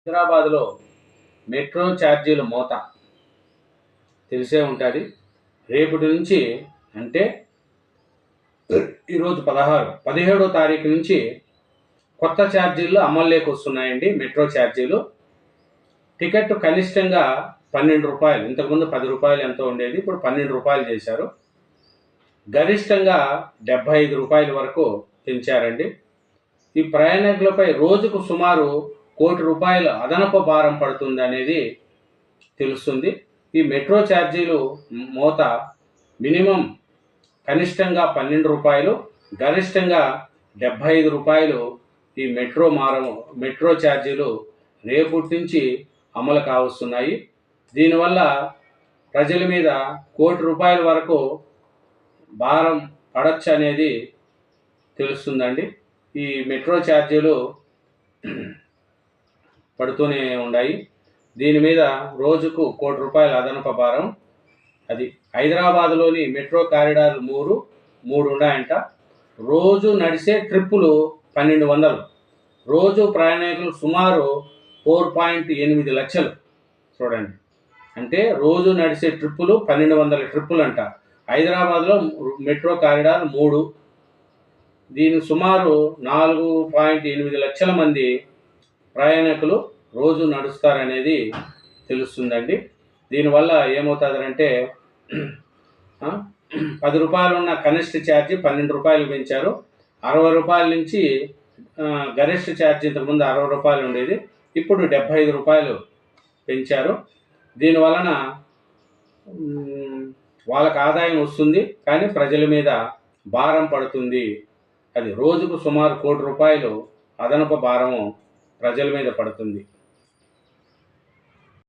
హైదరాబాద్లో మెట్రో ఛార్జీల మోత తెలిసే ఉంటుంది. రేపటి నుంచి అంటే ఈరోజు 17వ తారీఖు నుంచి కొత్త ఛార్జీలు అమల్లోకి వస్తున్నాయండి. మెట్రో ఛార్జీలు టికెట్ కనిష్టంగా ₹12, ఇంతకుముందు ₹10 ఎంతో ఉండేది, ఇప్పుడు ₹12 చేశారు. గరిష్టంగా ₹75 వరకు పెంచారండి. ఈ ప్రయాణికులపై రోజుకు సుమారు ₹1 కోటి అదనపు భారం పడుతుంది అనేది తెలుస్తుంది. ఈ మెట్రో ఛార్జీలు మోత మినిమం కనిష్టంగా ₹12, గరిష్టంగా ₹75 ఈ మెట్రో ఛార్జీలు రేపటి నుంచి అమలు కావస్తున్నాయి. దీనివల్ల ప్రజల మీద ₹1 కోటి వరకు భారం పడచ్చు అనేది తెలుస్తుందండి. ఈ మెట్రో ఛార్జీలు పడుతూనే ఉన్నాయి. దీని మీద రోజుకు ₹1 కోటి అదనపు భారం. అది హైదరాబాద్లోని మెట్రో కారిడార్లు మూడు ఉన్నాయంట. రోజు నడిచే ట్రిప్పులు 1200. రోజు ప్రయాణికులు సుమారు 4.8 లక్షలు. చూడండి, అంటే రోజు నడిచే ట్రిప్పులు 1200 ట్రిప్పులు అంట. హైదరాబాద్లో మెట్రో కారిడార్ 3, దీని సుమారు 4.8 లక్షల మంది ప్రయాణికులు రోజు నడుస్తారనేది తెలుస్తుందండి. దీనివల్ల ఏమవుతుందంటే ₹10 ఉన్న కనిష్ట ఛార్జీ ₹12 పెంచారు. ₹60 నుంచి గరిష్ట ఛార్జీ ఇంతకుముందు ₹60 ఉండేది, ఇప్పుడు ₹75 పెంచారు. దీనివలన వాళ్ళకి ఆదాయం వస్తుంది, కానీ ప్రజల మీద భారం పడుతుంది. అది రోజుకు సుమారు ₹1 కోటి అదనపు భారము ప్రజల మీద పడుతుంది.